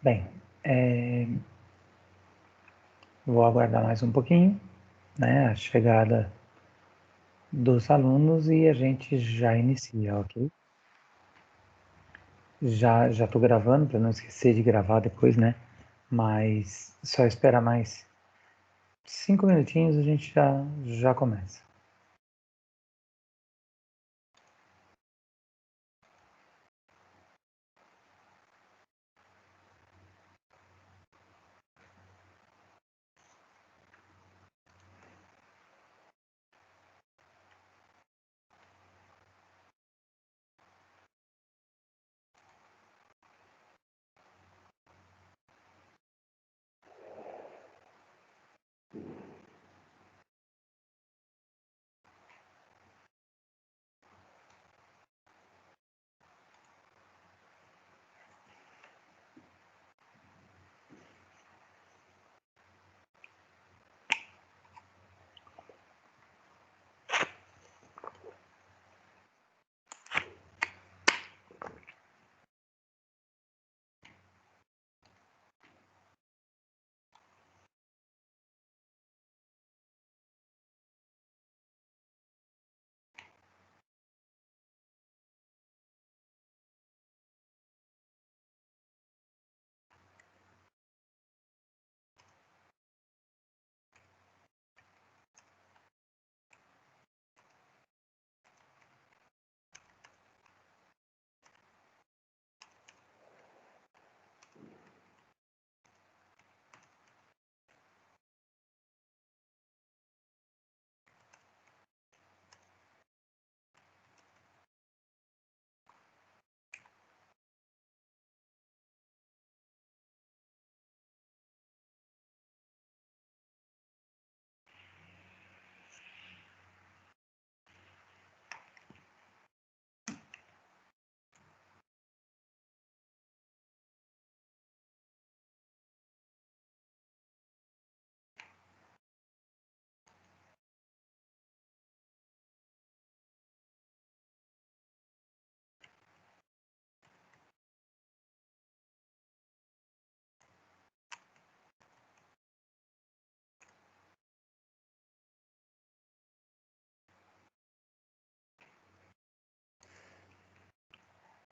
Bem, vou aguardar mais um pouquinho, né, a chegada dos alunos e a gente já inicia, ok? Já estou gravando para não esquecer de gravar depois, né? Mas só esperar mais 5 minutinhos a gente já começa.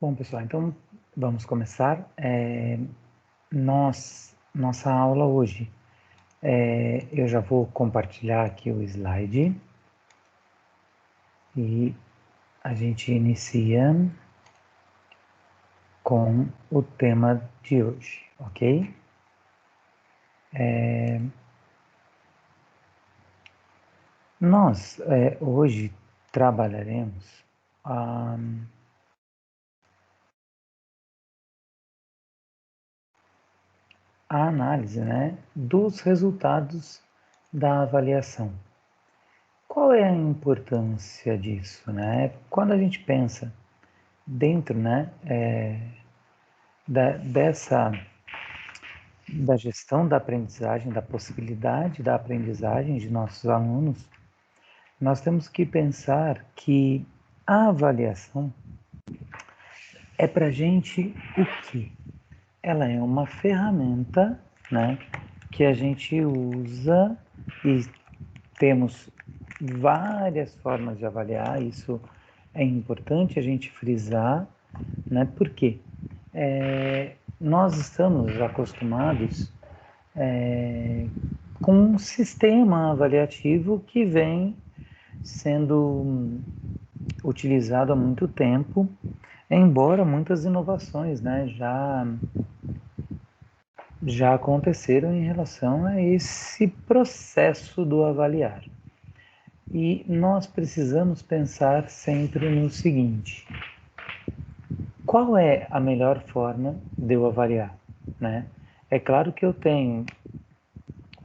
Bom, pessoal, então vamos começar. Nossa aula hoje, eu já vou compartilhar aqui o slide e a gente inicia com o tema de hoje, ok? Nós hoje trabalharemos a análise, né, dos resultados da avaliação. Qual é a importância disso, né? Quando a gente pensa dentro, né, da gestão da aprendizagem, da possibilidade da aprendizagem de nossos alunos, nós temos que pensar que a avaliação é para a gente o quê? Ela é uma ferramenta, né, que a gente usa e temos várias formas de avaliar, isso é importante a gente frisar, né, porque nós estamos acostumados com um sistema avaliativo que vem sendo utilizado há muito tempo, embora muitas inovações, né, já aconteceram em relação a esse processo do avaliar. E nós precisamos pensar sempre no seguinte: qual é a melhor forma de eu avaliar, né? É claro que eu tenho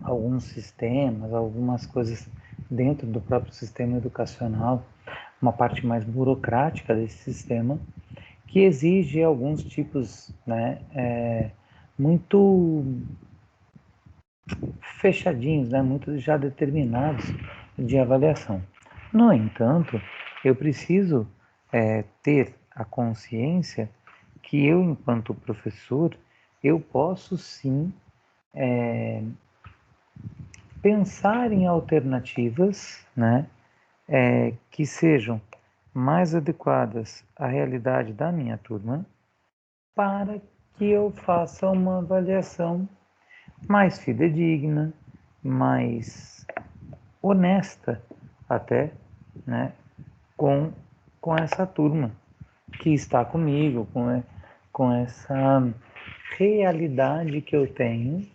alguns sistemas, algumas coisas dentro do próprio sistema educacional, uma parte mais burocrática desse sistema, que exige alguns tipos, né, muito fechadinhos, né, muito já determinados de avaliação. No entanto, eu preciso ter a consciência que eu, enquanto professor, eu posso sim pensar em alternativas, né, que sejam mais adequadas à realidade da minha turma, para que eu faça uma avaliação mais fidedigna, mais honesta até, né, com, com essa turma que está comigo, com essa realidade que eu tenho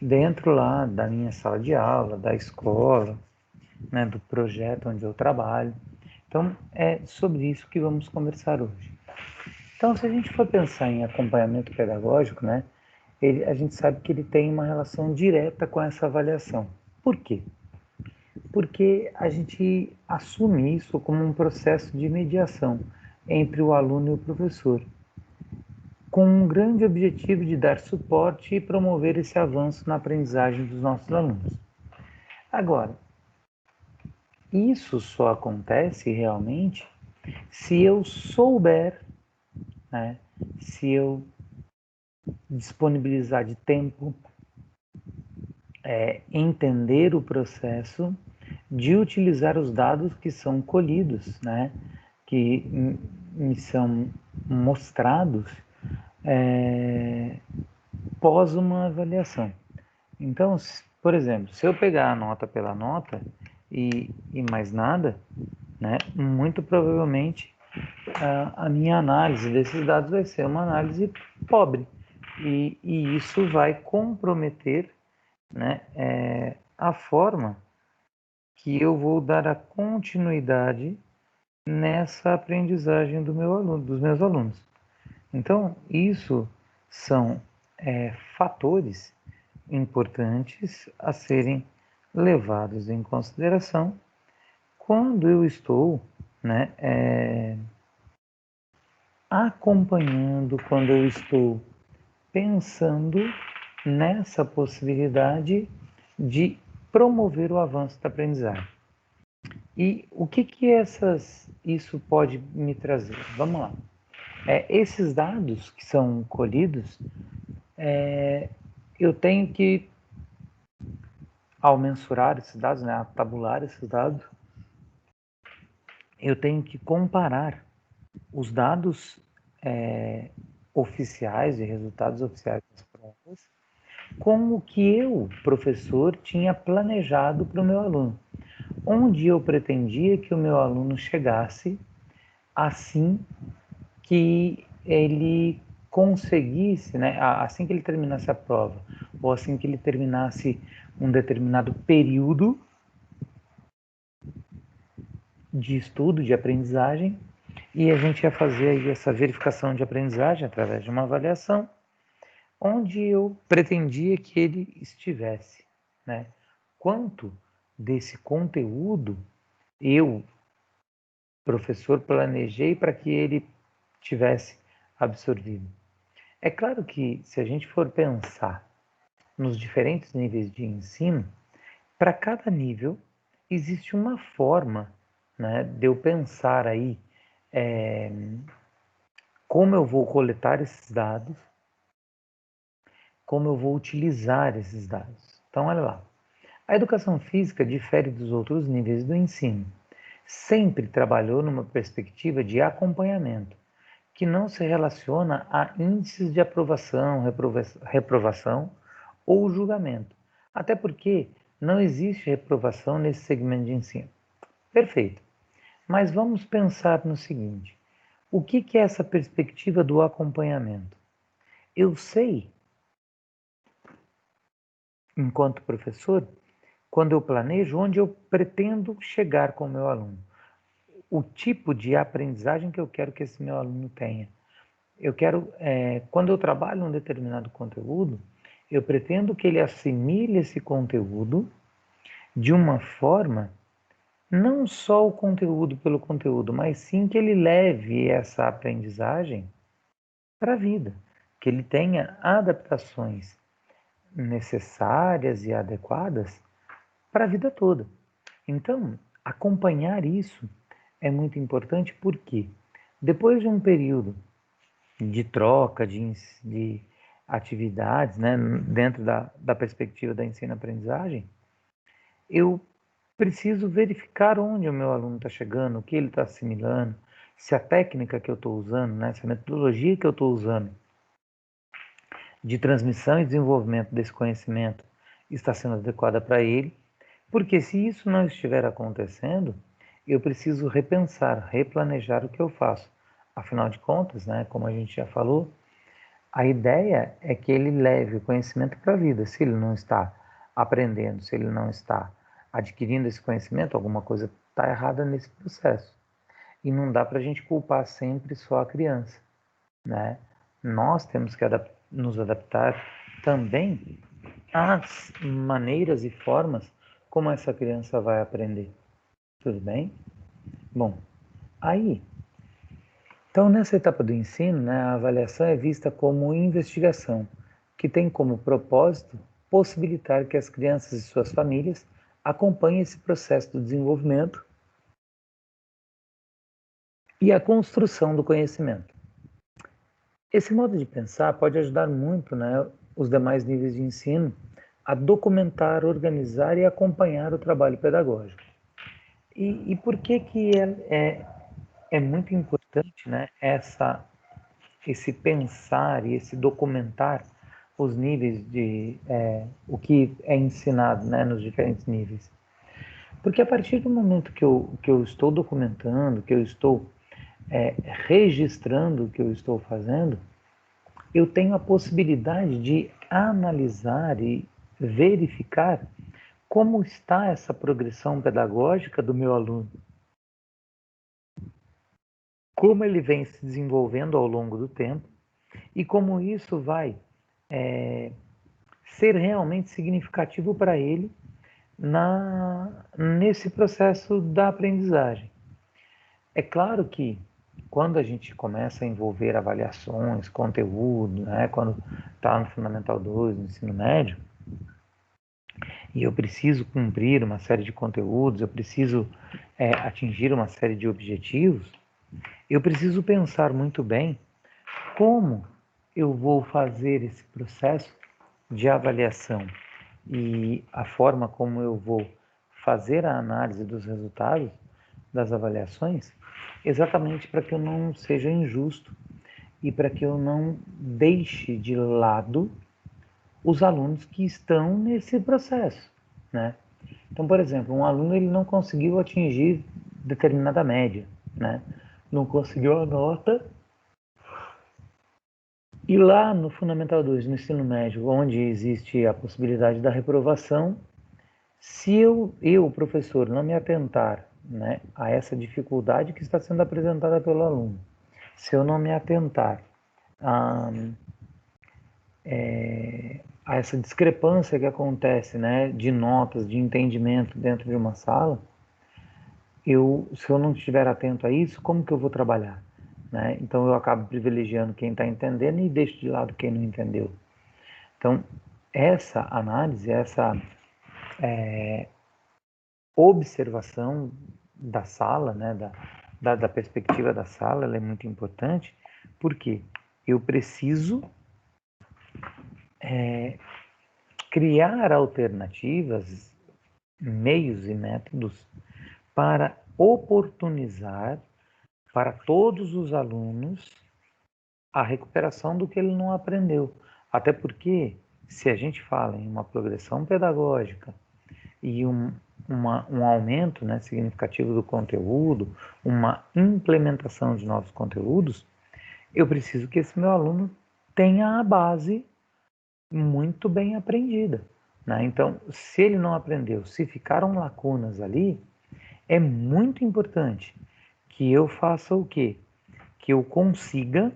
dentro lá da minha sala de aula, da escola, né, do projeto onde eu trabalho. Então, é sobre isso que vamos conversar hoje. Então, se a gente for pensar em acompanhamento pedagógico, né, a gente sabe que ele tem uma relação direta com essa avaliação. Por quê? Porque a gente assume isso como um processo de mediação entre o aluno e o professor, com um grande objetivo de dar suporte e promover esse avanço na aprendizagem dos nossos alunos. Agora, isso só acontece realmente se eu souber, né, se eu disponibilizar de tempo, entender o processo de utilizar os dados que são colhidos, né, que me são mostrados pós uma avaliação. Então, por exemplo, se eu pegar a nota pela nota e mais nada, né, muito provavelmente a minha análise desses dados vai ser uma análise pobre. E isso vai comprometer, né, a forma que eu vou dar a continuidade nessa aprendizagem dos meus alunos. Então, isso são fatores importantes a serem levados em consideração quando eu estou, né, acompanhando, quando eu estou pensando nessa possibilidade de promover o avanço da aprendizagem. E o que isso pode me trazer? Vamos lá. Esses dados que são colhidos, eu tenho que, ao mensurar esses dados, né, a tabular esses dados, eu tenho que comparar os dados oficiais e resultados oficiais das provas com o que eu, professor, tinha planejado para o meu aluno, onde eu pretendia que o meu aluno chegasse assim que ele conseguisse, né, assim que ele terminasse a prova, ou assim que ele terminasse um determinado período de estudo, de aprendizagem, e a gente ia fazer aí essa verificação de aprendizagem através de uma avaliação, onde eu pretendia que ele estivesse, né? Quanto desse conteúdo eu, professor, planejei para que ele tivesse absorvido. É claro que se a gente for pensar nos diferentes níveis de ensino, para cada nível existe uma forma, né, de eu pensar aí como eu vou coletar esses dados, como eu vou utilizar esses dados. Então, olha lá. A educação física difere dos outros níveis do ensino. Sempre trabalhou numa perspectiva de acompanhamento, que não se relaciona a índices de aprovação, reprovação ou julgamento. Até porque não existe reprovação nesse segmento de ensino. Perfeito. Mas vamos pensar no seguinte: o que é essa perspectiva do acompanhamento? Eu sei, enquanto professor, quando eu planejo, onde eu pretendo chegar com o meu aluno, o tipo de aprendizagem que eu quero que esse meu aluno tenha. Eu quero, quando eu trabalho um determinado conteúdo, eu pretendo que ele assimile esse conteúdo de uma forma, não só o conteúdo pelo conteúdo, mas sim que ele leve essa aprendizagem para a vida, que ele tenha adaptações necessárias e adequadas para a vida toda. Então, acompanhar isso é muito importante porque depois de um período de troca, de atividades, né, dentro da perspectiva da ensino-aprendizagem, eu preciso verificar onde o meu aluno está chegando, o que ele está assimilando, se a técnica que eu estou usando, né, se a metodologia que eu estou usando de transmissão e desenvolvimento desse conhecimento está sendo adequada para ele, porque se isso não estiver acontecendo, eu preciso repensar, replanejar o que eu faço. Afinal de contas, né, como a gente já falou, a ideia é que ele leve o conhecimento para a vida. Se ele não está aprendendo, se ele não está adquirindo esse conhecimento, alguma coisa está errada nesse processo. E não dá para a gente culpar sempre só a criança, né? Nós temos que nos adaptar também às maneiras e formas como essa criança vai aprender. Tudo bem? Bom, aí, então nessa etapa do ensino, né, a avaliação é vista como investigação, que tem como propósito possibilitar que as crianças e suas famílias acompanhem esse processo do desenvolvimento e a construção do conhecimento. Esse modo de pensar pode ajudar muito, né, os demais níveis de ensino a documentar, organizar e acompanhar o trabalho pedagógico. E por que é muito importante, né, esse pensar e esse documentar os níveis de o que é ensinado, né, nos diferentes níveis? Porque a partir do momento que eu estou documentando, que eu estou registrando o que eu estou fazendo, eu tenho a possibilidade de analisar e verificar como está essa progressão pedagógica do meu aluno, como ele vem se desenvolvendo ao longo do tempo e como isso vai ser realmente significativo para ele nesse processo da aprendizagem. É claro que quando a gente começa a envolver avaliações, conteúdo, né, quando está no Fundamental 2, no ensino médio, e eu preciso cumprir uma série de conteúdos, eu preciso atingir uma série de objetivos, eu preciso pensar muito bem como eu vou fazer esse processo de avaliação e a forma como eu vou fazer a análise dos resultados das avaliações, exatamente para que eu não seja injusto e para que eu não deixe de lado os alunos que estão nesse processo, né? Então, por exemplo, um aluno ele não conseguiu atingir determinada média, né? Não conseguiu a nota. E lá no Fundamental 2, no ensino médio, onde existe a possibilidade da reprovação, se eu professor, não me atentar, né, a essa dificuldade que está sendo apresentada pelo aluno, se eu não me atentar a, a essa discrepância que acontece, né, de notas, de entendimento dentro de uma sala, se eu não estiver atento a isso, como que eu vou trabalhar? Né? Então eu acabo privilegiando quem está entendendo e deixo de lado quem não entendeu. Então essa análise, essa observação da sala, né, da perspectiva da sala, ela é muito importante, porque eu preciso criar alternativas, meios e métodos para oportunizar para todos os alunos a recuperação do que ele não aprendeu. Até porque, se a gente fala em uma progressão pedagógica e um aumento, né, significativo do conteúdo, uma implementação de novos conteúdos, eu preciso que esse meu aluno tenha a base muito bem aprendida. Né? Então, se ele não aprendeu, se ficaram lacunas ali, é muito importante que eu faça o quê? Que eu consiga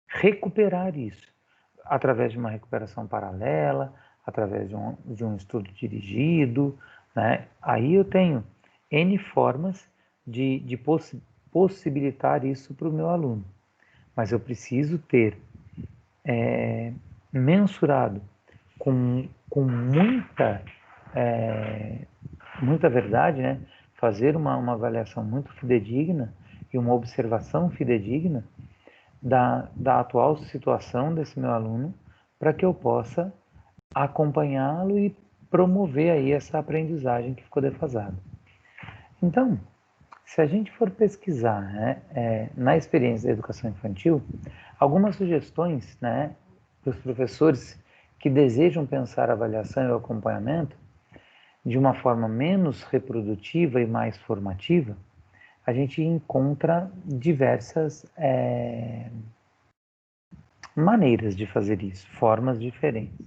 recuperar isso através de uma recuperação paralela, através de um estudo dirigido, né? Aí eu tenho N formas de possibilitar isso para o meu aluno, mas eu preciso ter mensurado com muita verdade, né? Fazer uma avaliação muito fidedigna e uma observação fidedigna da atual situação desse meu aluno, para que eu possa acompanhá-lo e promover aí essa aprendizagem que ficou defasada. Então, se a gente for pesquisar, né, na experiência da educação infantil, algumas sugestões, né, para os professores que desejam pensar a avaliação e o acompanhamento de uma forma menos reprodutiva e mais formativa, a gente encontra diversas maneiras de fazer isso, formas diferentes.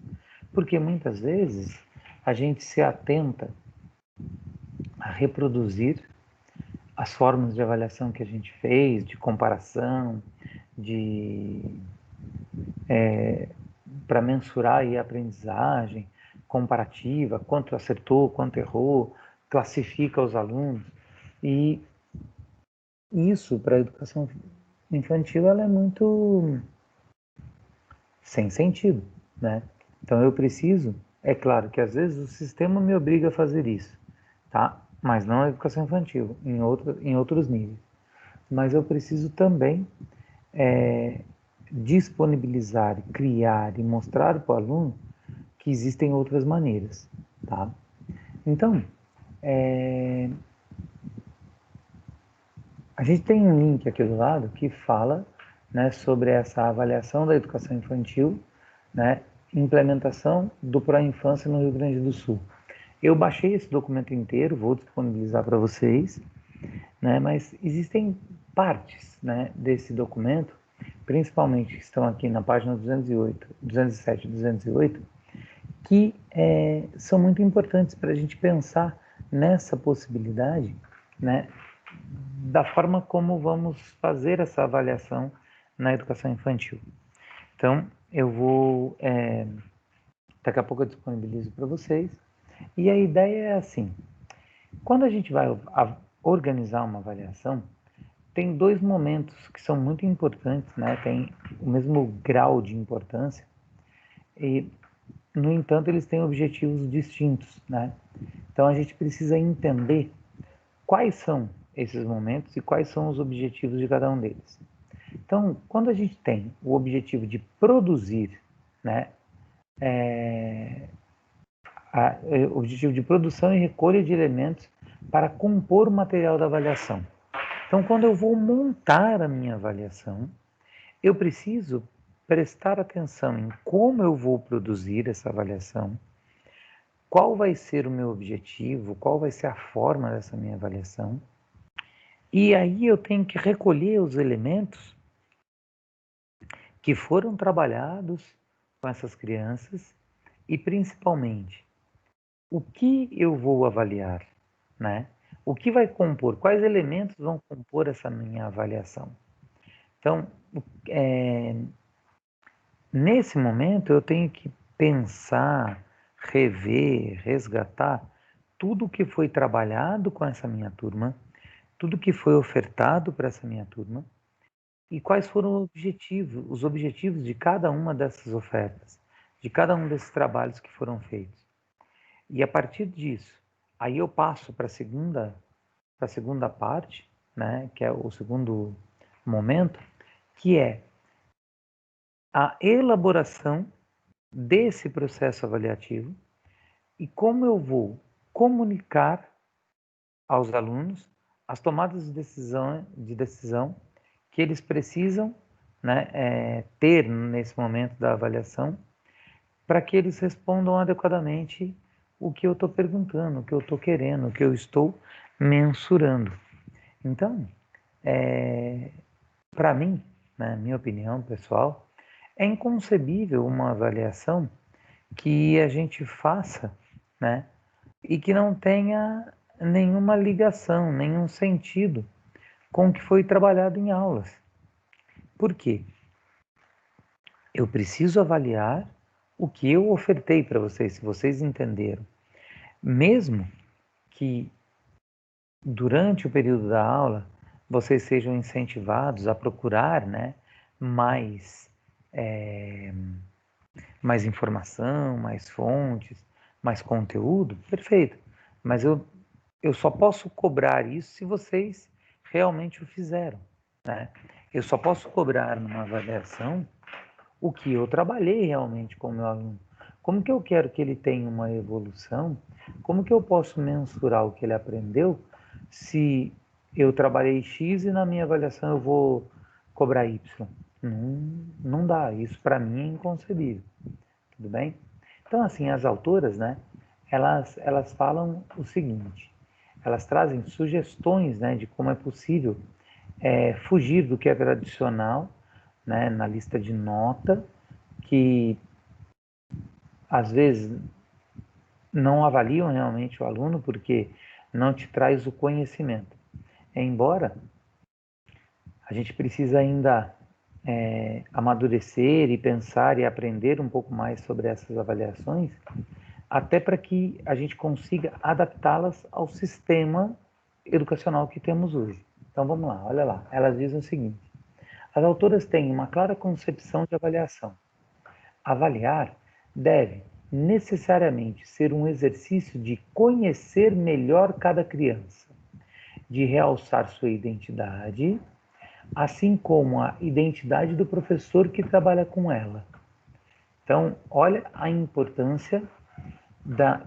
Porque muitas vezes a gente se atenta a reproduzir as formas de avaliação que a gente fez, de comparação, para mensurar aí a aprendizagem comparativa, quanto acertou, quanto errou, classifica os alunos. E isso, para a educação infantil, ela é muito sem sentido, né? Então eu preciso, é claro que às vezes o sistema me obriga a fazer isso, tá? Mas não na educação infantil, em outros níveis. Mas eu preciso também disponibilizar, criar e mostrar para o aluno que existem outras maneiras, tá? Então, a gente tem um link aqui do lado que fala, né, sobre essa avaliação da educação infantil, né, implementação do Pró-Infância no Rio Grande do Sul. Eu baixei esse documento inteiro, vou disponibilizar para vocês, né, mas existem partes, né, desse documento, principalmente que estão aqui na página 208, 207 e 208, que são muito importantes para a gente pensar nessa possibilidade, né, da forma como vamos fazer essa avaliação na educação infantil. Então, eu vou, daqui a pouco eu disponibilizo para vocês, e a ideia é assim, quando a gente vai organizar uma avaliação, tem dois momentos que são muito importantes, né? Tem o mesmo grau de importância, e, no entanto, eles têm objetivos distintos, né? Então, a gente precisa entender quais são esses momentos e quais são os objetivos de cada um deles. Então, quando a gente tem o objetivo de produzir, né, o objetivo de produção e recolha de elementos para compor o material da avaliação. Então, quando eu vou montar a minha avaliação, eu preciso prestar atenção em como eu vou produzir essa avaliação, qual vai ser o meu objetivo, qual vai ser a forma dessa minha avaliação, e aí eu tenho que recolher os elementos que foram trabalhados com essas crianças e, principalmente, o que eu vou avaliar, né? O que vai compor, quais elementos vão compor essa minha avaliação. Então, nesse momento, eu tenho que pensar, rever, resgatar tudo que foi trabalhado com essa minha turma, tudo que foi ofertado para essa minha turma, e quais foram os objetivos de cada uma dessas ofertas, de cada um desses trabalhos que foram feitos. E a partir disso, aí eu passo para a segunda parte, né, que é o segundo momento, que é a elaboração desse processo avaliativo e como eu vou comunicar aos alunos as tomadas de decisão que eles precisam, né, ter nesse momento da avaliação, para que eles respondam adequadamente o que eu estou perguntando, o que eu estou querendo, o que eu estou mensurando. Então, para mim, na minha opinião pessoal, é inconcebível uma avaliação que a gente faça, né, e que não tenha nenhuma ligação, nenhum sentido com o que foi trabalhado em aulas. Por quê? Eu preciso avaliar o que eu ofertei para vocês, se vocês entenderam. Mesmo que durante o período da aula vocês sejam incentivados a procurar, né, mais informação, mais fontes, mais conteúdo, perfeito. Mas eu só posso cobrar isso se vocês realmente o fizeram, né? Eu só posso cobrar numa avaliação o que eu trabalhei realmente com o meu aluno. Como que eu quero que ele tenha uma evolução? Como que eu posso mensurar o que ele aprendeu se eu trabalhei X e na minha avaliação eu vou cobrar Y? Não dá, isso para mim é inconcebível, tudo bem? Então, assim, as autoras, né, elas falam o seguinte, elas trazem sugestões, né, de como é possível fugir do que é tradicional, né, na lista de nota, que às vezes não avaliam realmente o aluno porque não te traz o conhecimento. Embora a gente precisa ainda amadurecer e pensar e aprender um pouco mais sobre essas avaliações, até para que a gente consiga adaptá-las ao sistema educacional que temos hoje. Então vamos lá, olha lá. Elas dizem o seguinte: as autoras têm uma clara concepção de avaliação. Avaliar deve necessariamente ser um exercício de conhecer melhor cada criança, de realçar sua identidade, assim como a identidade do professor que trabalha com ela. Então, olha a importância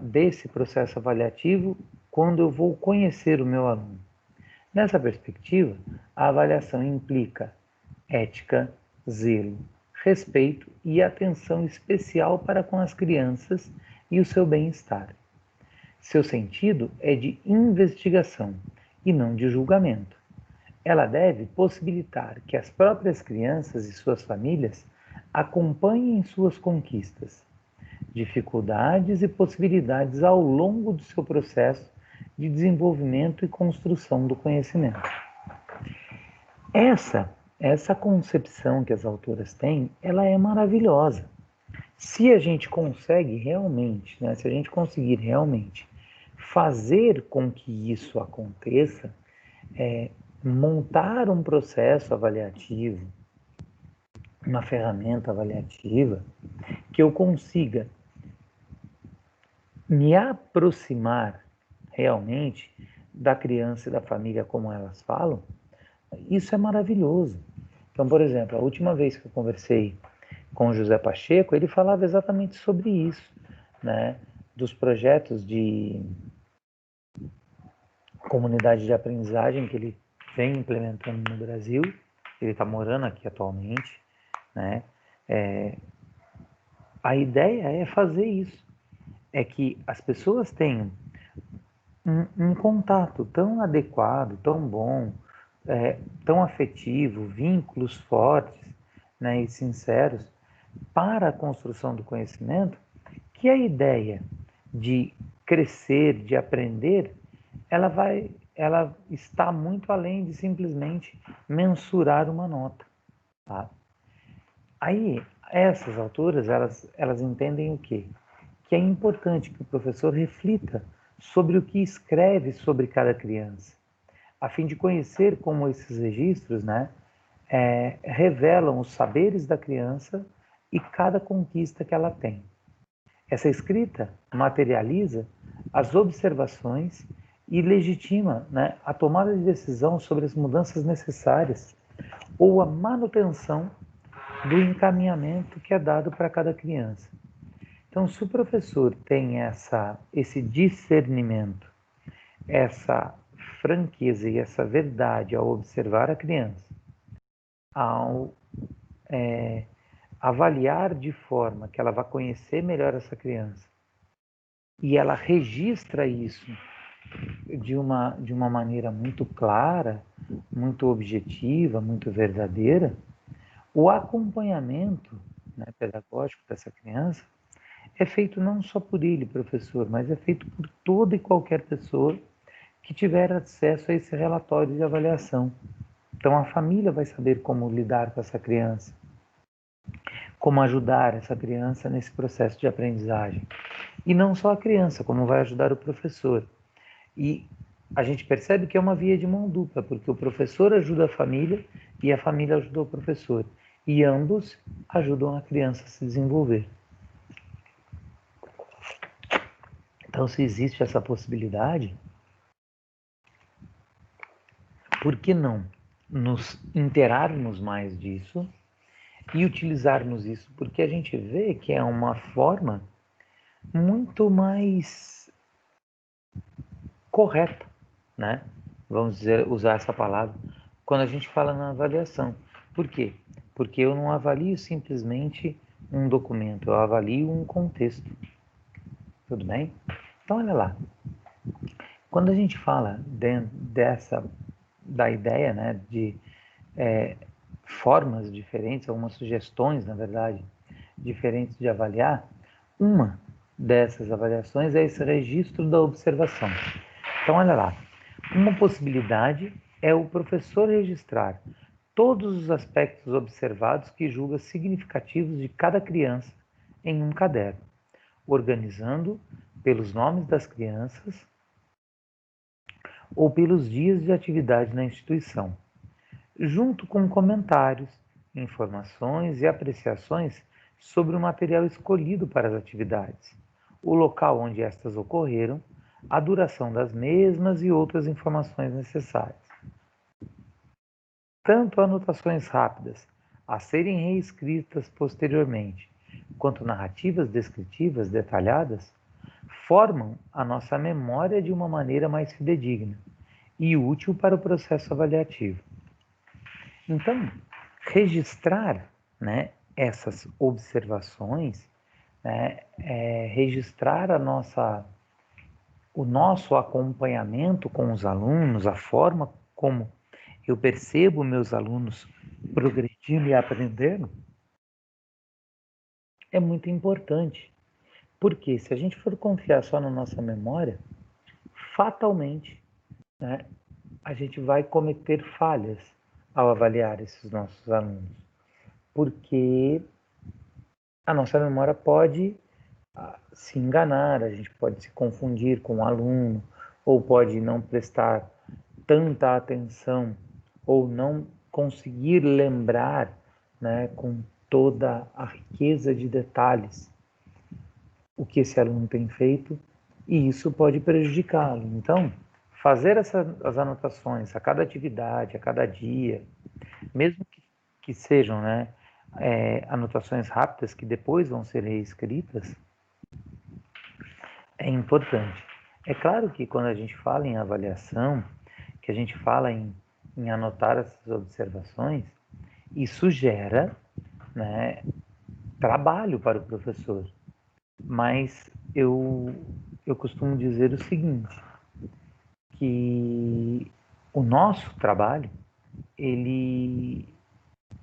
desse processo avaliativo quando eu vou conhecer o meu aluno. Nessa perspectiva, a avaliação implica ética, zelo, respeito e atenção especial para com as crianças e o seu bem-estar. Seu sentido é de investigação e não de julgamento. Ela deve possibilitar que as próprias crianças e suas famílias acompanhem suas conquistas, dificuldades e possibilidades ao longo do seu processo de desenvolvimento e construção do conhecimento. Essa concepção que as autoras têm, ela é maravilhosa. Se a gente consegue realmente, né, se a gente conseguir realmente fazer com que isso aconteça, montar um processo avaliativo, uma ferramenta avaliativa, que eu consiga me aproximar realmente da criança e da família como elas falam, isso é maravilhoso. Então, por exemplo, a última vez que eu conversei com o José Pacheco, ele falava exatamente sobre isso, né? Dos projetos de comunidade de aprendizagem que ele vem implementando no Brasil. Ele está morando aqui atualmente, né? A ideia é fazer isso, é que as pessoas tenham um contato tão adequado, tão bom, tão afetivo, vínculos fortes, né, e sinceros para a construção do conhecimento, que a ideia de crescer, de aprender, ela está muito além de simplesmente mensurar uma nota, tá? Aí, essas autoras, elas entendem o quê? Que é importante que o professor reflita sobre o que escreve sobre cada criança, a fim de conhecer como esses registros, né, revelam os saberes da criança e cada conquista que ela tem. Essa escrita materializa as observações e legitima, né, a tomada de decisão sobre as mudanças necessárias ou a manutenção do encaminhamento que é dado para cada criança. Então, se o professor tem esse discernimento, essa franqueza e essa verdade ao observar a criança, ao avaliar de forma que ela vai conhecer melhor essa criança, e ela registra isso de uma maneira muito clara, muito objetiva, muito verdadeira, o acompanhamento, né, pedagógico dessa criança é feito não só por ele, professor, mas é feito por toda e qualquer pessoa que tiver acesso a esse relatório de avaliação. Então, a família vai saber como lidar com essa criança, como ajudar essa criança nesse processo de aprendizagem. E não só a criança, como vai ajudar o professor. E a gente percebe que é uma via de mão dupla, porque o professor ajuda a família e a família ajuda o professor. E ambos ajudam a criança a se desenvolver. Então, se existe essa possibilidade, por que não? nos inteirarmos mais disso e utilizarmos isso, porque a gente vê que é uma forma muito mais correta, né? Vamos dizer, usar essa palavra, quando a gente fala na avaliação. Por quê? Porque eu não avalio simplesmente um documento, eu avalio um contexto. Tudo bem? Então, olha lá. Quando a gente fala da ideia, né, de formas diferentes, algumas sugestões, na verdade, diferentes de avaliar, uma dessas avaliações é esse registro da observação. Então, olha lá, uma possibilidade é o professor registrar todos os aspectos observados que julga significativos de cada criança em um caderno, organizando pelos nomes das crianças ou pelos dias de atividade na instituição, junto com comentários, informações e apreciações sobre o material escolhido para as atividades, o local onde estas ocorreram, a duração das mesmas e outras informações necessárias. Tanto anotações rápidas, a serem reescritas posteriormente, quanto narrativas descritivas detalhadas, formam a nossa memória de uma maneira mais fidedigna e útil para o processo avaliativo. Então, registrar, né, essas observações, né, registrar o nosso acompanhamento com os alunos, a forma como eu percebo meus alunos progredindo e aprendendo, é muito importante. Porque se a gente for confiar só na nossa memória, fatalmente, né, a gente vai cometer falhas ao avaliar esses nossos alunos. Porque a nossa memória pode se enganar, a gente pode se confundir com o aluno, ou pode não prestar tanta atenção, ou não conseguir lembrar, né, com toda a riqueza de detalhes o que esse aluno tem feito, e isso pode prejudicá-lo. Então, fazer as anotações a cada atividade, a cada dia, mesmo que sejam, né, anotações rápidas que depois vão ser reescritas, é importante. É claro que quando a gente fala em avaliação, que a gente fala em anotar essas observações, isso gera, né, trabalho para o professor. Mas eu costumo dizer o seguinte, que o nosso trabalho, ele,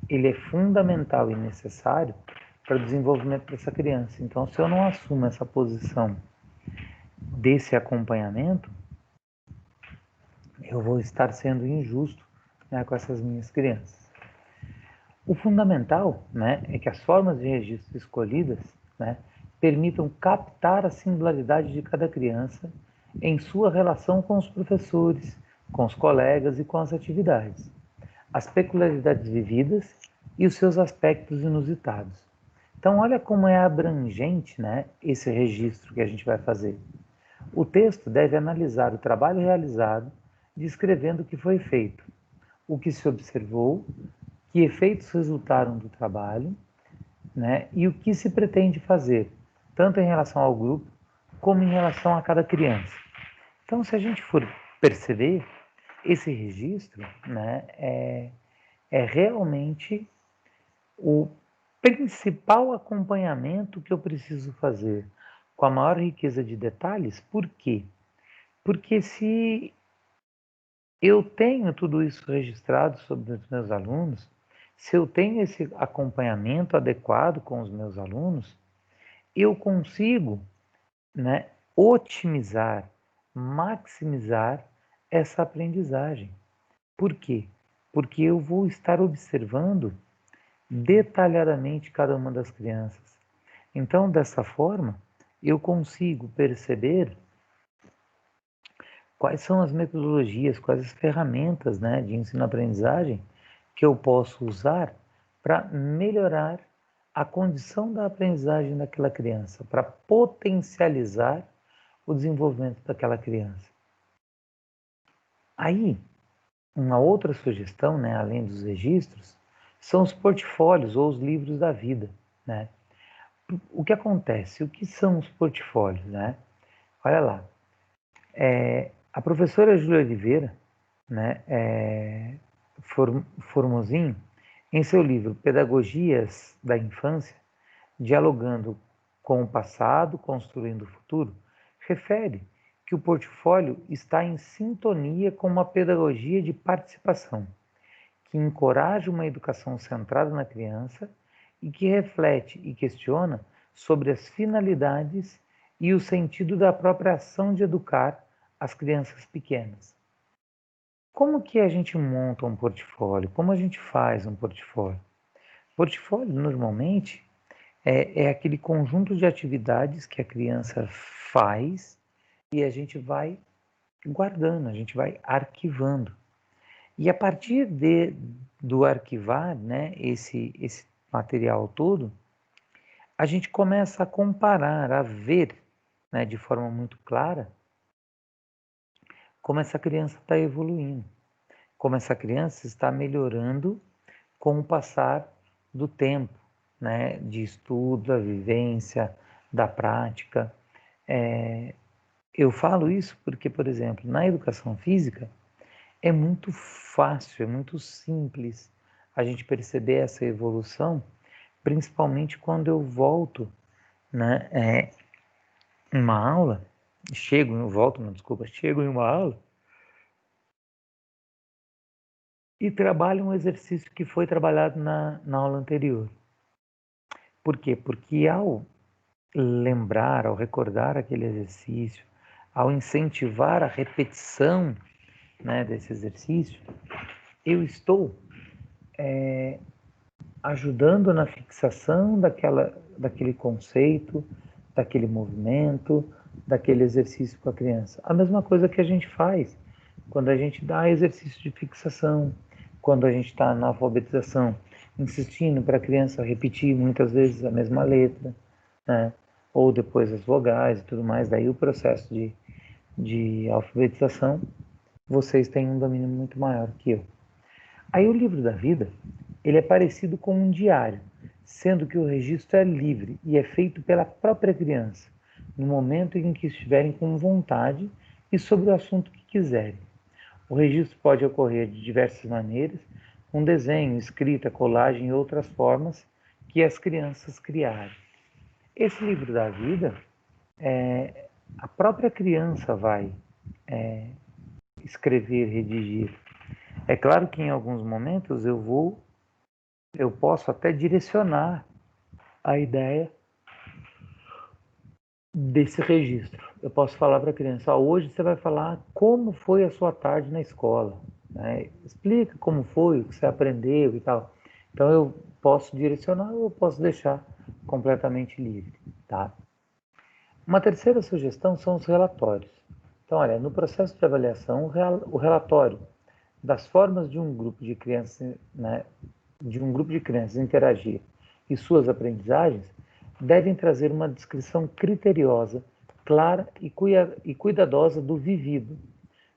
ele é fundamental e necessário para o desenvolvimento dessa criança. Então, se eu não assumo essa posição desse acompanhamento, eu vou estar sendo injusto, né, com essas minhas crianças. O fundamental, né, é que as formas de registro escolhidas, né, permitam captar a singularidade de cada criança em sua relação com os professores, com os colegas e com as atividades, as peculiaridades vividas e os seus aspectos inusitados. Então, olha como é abrangente, né, esse registro que a gente vai fazer. O texto deve analisar o trabalho realizado, descrevendo o que foi feito, o que se observou, que efeitos resultaram do trabalho, né, e o que se pretende fazer, tanto em relação ao grupo como em relação a cada criança. Então, se a gente for perceber, esse registro, né, é realmente o principal acompanhamento que eu preciso fazer, com a maior riqueza de detalhes. Por quê? Porque se eu tenho tudo isso registrado sobre os meus alunos, se eu tenho esse acompanhamento adequado com os meus alunos, eu consigo, né, otimizar, maximizar essa aprendizagem. Por quê? Porque eu vou estar observando detalhadamente cada uma das crianças. Então, dessa forma, eu consigo perceber quais são as metodologias, quais as ferramentas, né, de ensino-aprendizagem que eu posso usar para melhorar a condição da aprendizagem daquela criança, para potencializar o desenvolvimento daquela criança. Aí, Uma outra sugestão, né, além dos registros, são os portfólios ou os livros da vida, né? O que acontece? O que são os portfólios, né? Olha lá, a professora Júlia Oliveira, né, Formosinho, em seu livro Pedagogias da Infância, dialogando com o passado, construindo o futuro, refere que o portfólio está em sintonia com uma pedagogia de participação, que encoraja uma educação centrada na criança e que reflete e questiona sobre as finalidades e o sentido da própria ação de educar as crianças pequenas. Como que a gente monta um portfólio? Como a gente faz um portfólio? Portfólio, normalmente, é aquele conjunto de atividades que a criança faz e a gente vai guardando, a gente vai arquivando. E a partir do arquivar, né, esse material todo, a gente começa a comparar, a ver, né, de forma muito clara como essa criança está evoluindo, como essa criança está melhorando com o passar do tempo, né, de estudo, da vivência, da prática. Eu falo isso porque, por exemplo, na educação física, é muito fácil, é muito simples a gente perceber essa evolução, principalmente quando eu volto, né, em uma aula, chego em uma aula e trabalho um exercício que foi trabalhado na aula anterior. Por quê? Porque ao lembrar, ao recordar aquele exercício, ao incentivar a repetição, né, desse exercício, eu estou ajudando na fixação daquele conceito, daquele movimento, daquele exercício com a criança. A mesma coisa que a gente faz quando a gente dá exercício de fixação, quando a gente está na alfabetização, insistindo para a criança repetir muitas vezes a mesma letra, né? Ou depois as vogais e tudo mais. Daí o processo de alfabetização, vocês têm um domínio muito maior que eu. Aí o livro da vida, ele é parecido com um diário, sendo que o registro é livre e é feito pela própria criança, no momento em que estiverem com vontade e sobre o assunto que quiserem. O registro pode ocorrer de diversas maneiras, com desenho, escrita, colagem e outras formas que as crianças criarem. Esse livro da vida, a própria criança vai escrever, redigir. É claro que em alguns momentos eu posso até direcionar a ideia desse registro. Eu posso falar para a criança, hoje você vai falar como foi a sua tarde na escola, né? Explica como foi, o que você aprendeu e tal. Então eu posso direcionar ou eu posso deixar completamente livre, tá? Uma terceira sugestão são os relatórios. Então, olha, no processo de avaliação, o relatório das formas de um grupo de crianças, né, interagir e suas aprendizagens devem trazer uma descrição criteriosa, clara e cuidadosa do vivido,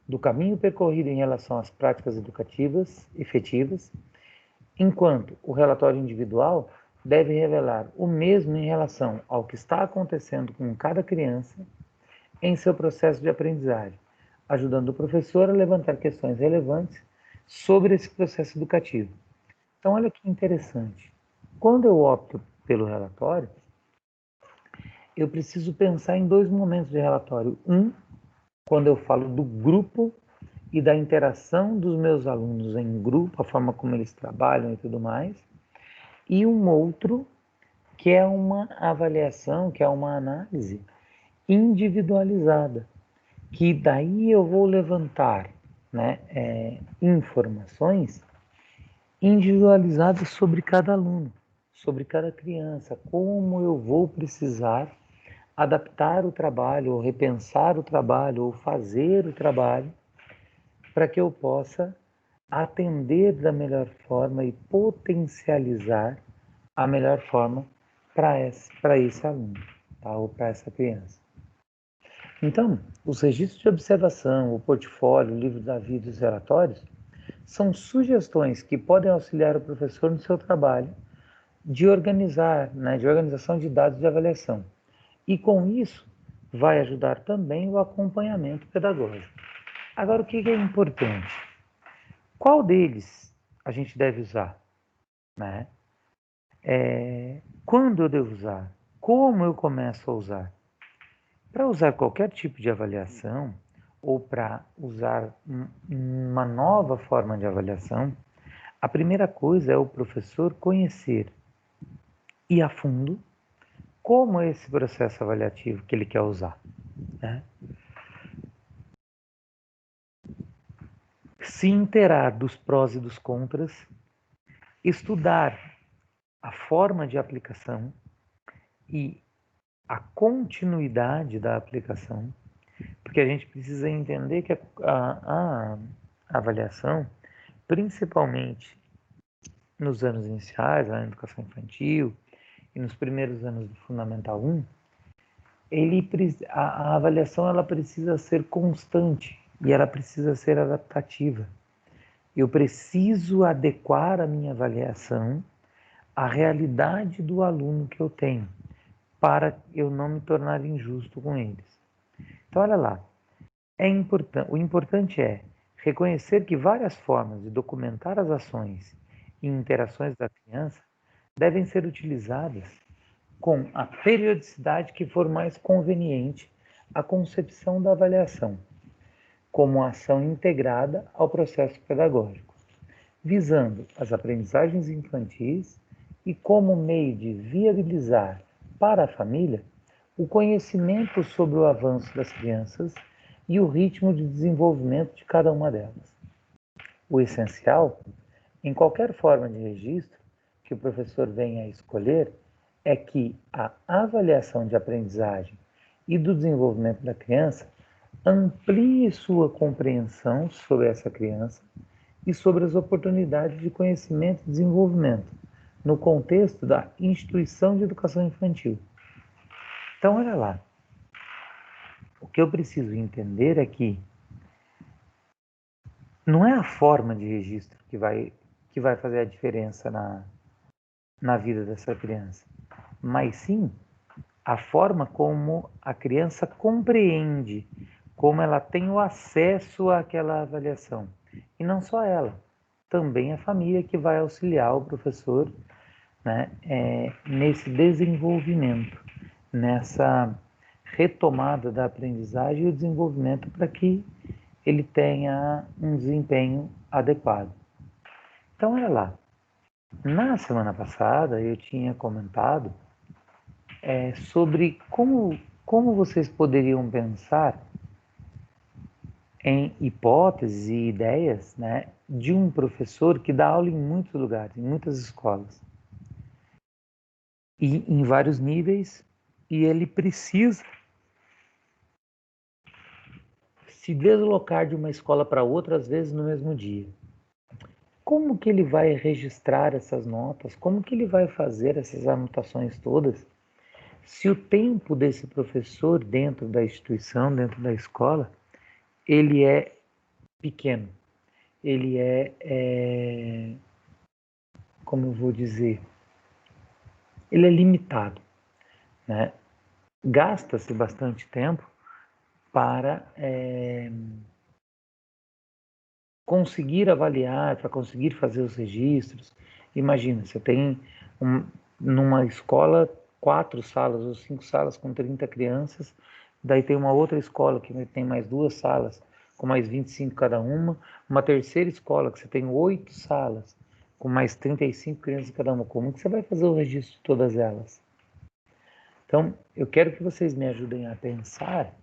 do caminho percorrido em relação às práticas educativas efetivas, enquanto o relatório individual deve revelar o mesmo em relação ao que está acontecendo com cada criança em seu processo de aprendizagem, ajudando o professor a levantar questões relevantes sobre esse processo educativo. Então, olha que interessante. Quando eu opto pelo relatório, eu preciso pensar em dois momentos de relatório. Um, quando eu falo do grupo e da interação dos meus alunos em grupo, a forma como eles trabalham e tudo mais. E um outro, que é uma avaliação, que é uma análise individualizada, que daí eu vou levantar, né, informações individualizadas sobre cada aluno, sobre cada criança, como eu vou precisar adaptar o trabalho, ou repensar o trabalho, ou fazer o trabalho, para que eu possa atender da melhor forma e potencializar a melhor forma para esse aluno, tá? Ou para essa criança. Então, os registros de observação, o portfólio, o livro da vida e os relatórios são sugestões que podem auxiliar o professor no seu trabalho de organizar, né, de organização de dados de avaliação. E com isso, vai ajudar também o acompanhamento pedagógico. Agora, o que é importante? Qual deles a gente deve usar? Né? Quando eu devo usar? Como eu começo a usar? Para usar qualquer tipo de avaliação, ou para usar uma nova forma de avaliação, a primeira coisa é o professor conhecer e a fundo como é esse processo avaliativo que ele quer usar. Né? Se inteirar dos prós e dos contras, estudar a forma de aplicação e a continuidade da aplicação, porque a gente precisa entender que a avaliação, principalmente nos anos iniciais, na educação infantil e nos primeiros anos do Fundamental 1, a avaliação ela precisa ser constante e ela precisa ser adaptativa. Eu preciso adequar a minha avaliação à realidade do aluno que eu tenho, para eu não me tornar injusto com eles. Então, olha lá, o importante é reconhecer que várias formas de documentar as ações e interações da criança devem ser utilizadas com a periodicidade que for mais conveniente à concepção da avaliação, como ação integrada ao processo pedagógico, visando as aprendizagens infantis e como meio de viabilizar para a família o conhecimento sobre o avanço das crianças e o ritmo de desenvolvimento de cada uma delas. O essencial, em qualquer forma de registro que o professor venha a escolher, é que a avaliação de aprendizagem e do desenvolvimento da criança amplie sua compreensão sobre essa criança e sobre as oportunidades de conhecimento e desenvolvimento no contexto da instituição de educação infantil. Então, olha lá, o que eu preciso entender é que não é a forma de registro que vai fazer a diferença na vida dessa criança, mas sim a forma como a criança compreende, como ela tem o acesso àquela avaliação. E não só ela, também a família que vai auxiliar o professor, né, nesse desenvolvimento, nessa retomada da aprendizagem e o desenvolvimento para que ele tenha um desempenho adequado. Então, olha lá, na semana passada eu tinha comentado sobre como vocês poderiam pensar em hipóteses e ideias, né, de um professor que dá aula em muitos lugares, em muitas escolas, e em vários níveis, e ele precisa se deslocar de uma escola para outra, às vezes no mesmo dia. Como que ele vai registrar essas notas? Como que ele vai fazer essas anotações todas? Se o tempo desse professor dentro da instituição, dentro da escola, ele é pequeno, ele como eu vou dizer, ele é limitado, né? Gasta-se bastante tempo para conseguir avaliar, para conseguir fazer os registros. Imagina, você tem numa escola 4 salas ou 5 salas com 30 crianças, daí tem uma outra escola que tem mais 2 salas com mais 25 cada uma terceira escola que você tem 8 salas com mais 35 crianças cada uma. Como que você vai fazer o registro de todas elas? Então, eu quero que vocês me ajudem a pensar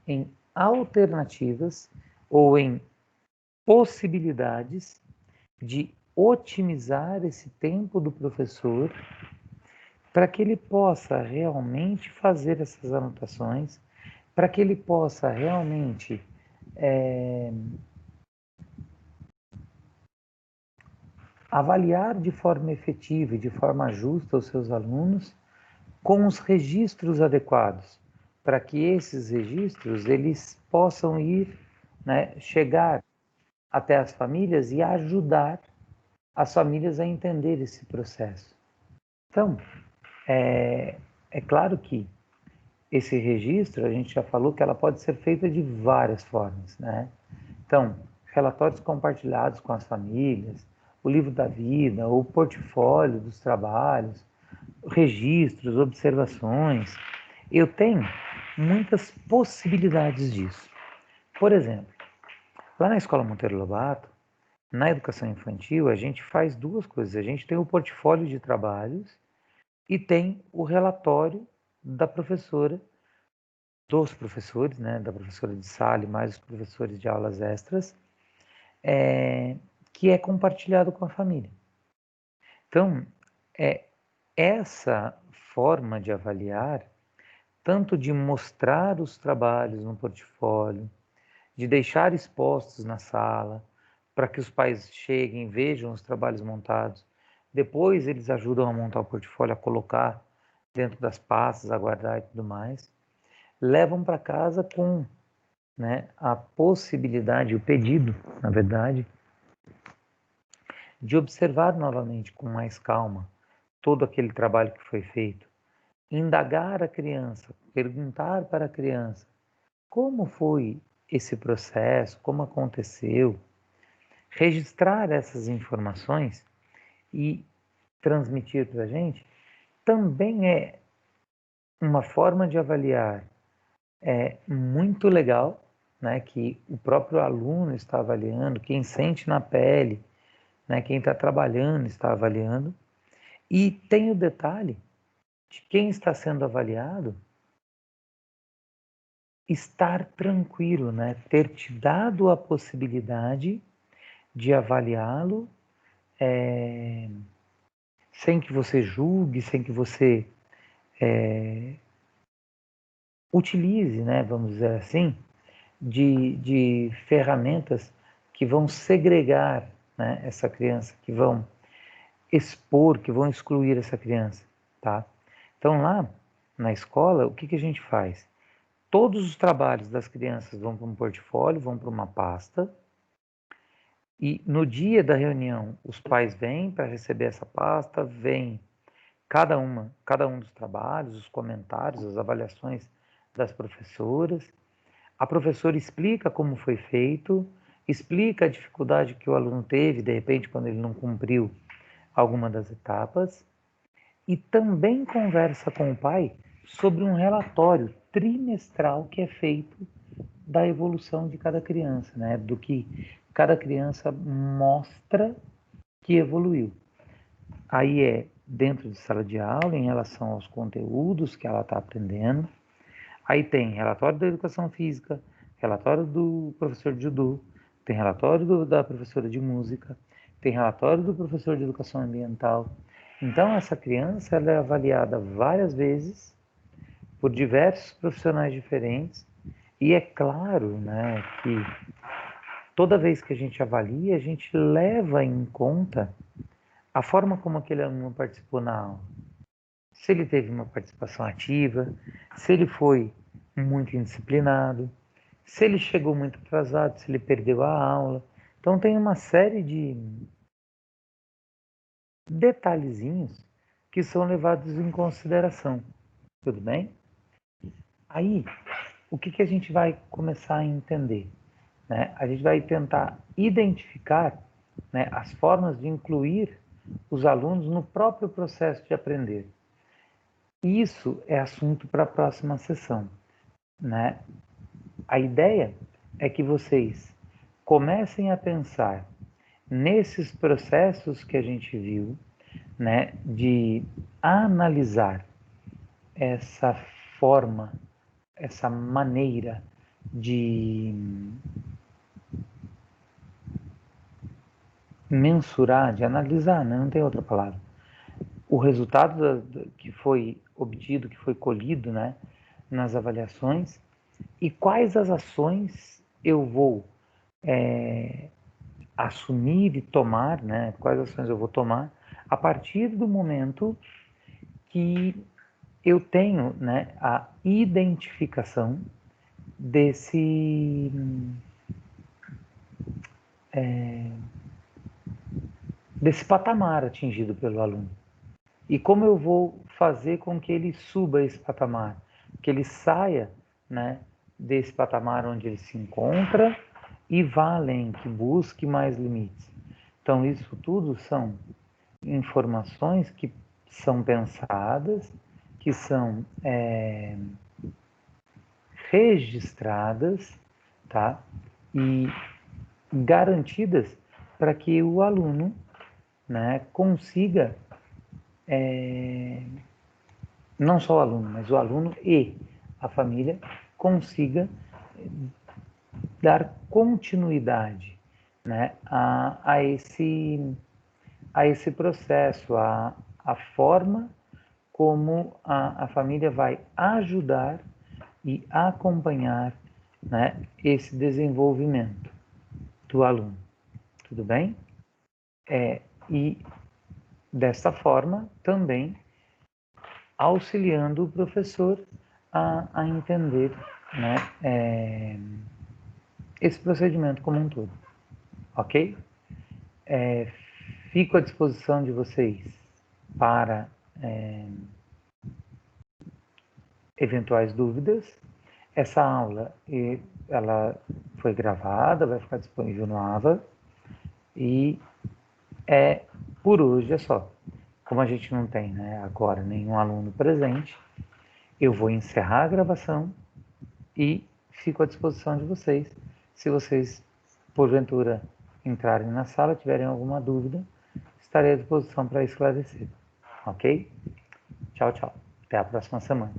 em alternativas ou em possibilidades de otimizar esse tempo do professor para que ele possa realmente fazer essas anotações, para que ele possa realmente avaliar de forma efetiva e de forma justa os seus alunos com os registros adequados, para que esses registros eles possam ir, né, chegar até as famílias e ajudar as famílias a entender esse processo. Então, é claro que esse registro, a gente já falou que ela pode ser feita de várias formas, né? Então, relatórios compartilhados com as famílias, o livro da vida, o portfólio dos trabalhos, registros, observações. Eu tenho muitas possibilidades disso. Por exemplo, lá na Escola Monteiro Lobato, na educação infantil, a gente faz duas coisas. A gente tem o portfólio de trabalhos e tem o relatório da professora, dos professores, né, da professora de sala e mais os professores de aulas extras, que é compartilhado com a família. Então, essa forma de avaliar, tanto de mostrar os trabalhos no portfólio, de deixar expostos na sala, para que os pais cheguem, vejam os trabalhos montados. Depois eles ajudam a montar o portfólio, a colocar dentro das pastas, a guardar e tudo mais. Levam para casa com, né, a possibilidade, o pedido, na verdade, de observar novamente com mais calma todo aquele trabalho que foi feito, indagar a criança, perguntar para a criança como foi esse processo, como aconteceu, registrar essas informações e transmitir para a gente também é uma forma de avaliar muito legal, né, que o próprio aluno está avaliando, quem sente na pele, né, quem está trabalhando está avaliando, e tem o detalhe de quem está sendo avaliado estar tranquilo, né, ter te dado a possibilidade de avaliá-lo sem que você julgue, sem que você utilize, né, vamos dizer assim, de ferramentas que vão segregar, né, essa criança, que vão expor, que vão excluir essa criança, tá? Então lá na escola, o que que a gente faz? Todos os trabalhos das crianças vão para um portfólio, vão para uma pasta, e no dia da reunião os pais vêm para receber essa pasta, vem cada um dos trabalhos, os comentários, as avaliações das professoras. A professora explica como foi feito, explica a dificuldade que o aluno teve, de repente, quando ele não cumpriu alguma das etapas, e também conversa com o pai sobre um relatório trimestral que é feito da evolução de cada criança, né? Do que cada criança mostra que evoluiu. Aí é dentro de sala de aula, em relação aos conteúdos que ela está aprendendo. Aí tem relatório da educação física, relatório do professor de judô, tem relatório da professora de música, tem relatório do professor de educação ambiental. Então, essa criança ela é avaliada várias vezes por diversos profissionais diferentes. E é claro, né, que toda vez que a gente avalia, a gente leva em conta a forma como aquele aluno participou na aula. Se ele teve uma participação ativa, se ele foi muito indisciplinado, se ele chegou muito atrasado, se ele perdeu a aula. Então tem uma série de detalhezinhos que são levados em consideração. Tudo bem? Aí, o que a gente vai começar a entender? Né? A gente vai tentar identificar, né, as formas de incluir os alunos no próprio processo de aprender. Isso é assunto para a próxima sessão, né? A ideia é que vocês comecem a pensar nesses processos que a gente viu, né, de analisar essa forma, essa maneira de mensurar, de analisar, né? Não tem outra palavra. O resultado que foi obtido, que foi colhido, né, nas avaliações, e quais as ações eu vou assumir e tomar, né, quais ações eu vou tomar a partir do momento que eu tenho, né, a identificação desse patamar atingido pelo aluno. E como eu vou fazer com que ele suba esse patamar, que ele saia, né, desse patamar onde ele se encontra e vá além, que busque mais limites. Então, isso tudo são informações que são pensadas, que são registradas, tá? E garantidas para que o aluno, né, consiga, não só o aluno, mas o aluno e a família consiga dar continuidade, né, a esse processo, a forma como a família vai ajudar e acompanhar, né, esse desenvolvimento do aluno. Tudo bem? E desta forma também auxiliando o professor a entender, né, esse procedimento como um todo. Ok? Fico à disposição de vocês para eventuais dúvidas. Essa aula ela foi gravada, vai ficar disponível no AVA e por hoje é só. Como a gente não tem, né, agora nenhum aluno presente, eu vou encerrar a gravação e fico à disposição de vocês. Se vocês, porventura, entrarem na sala, tiverem alguma dúvida, estarei à disposição para esclarecer. Ok? Tchau, tchau. Até a próxima semana.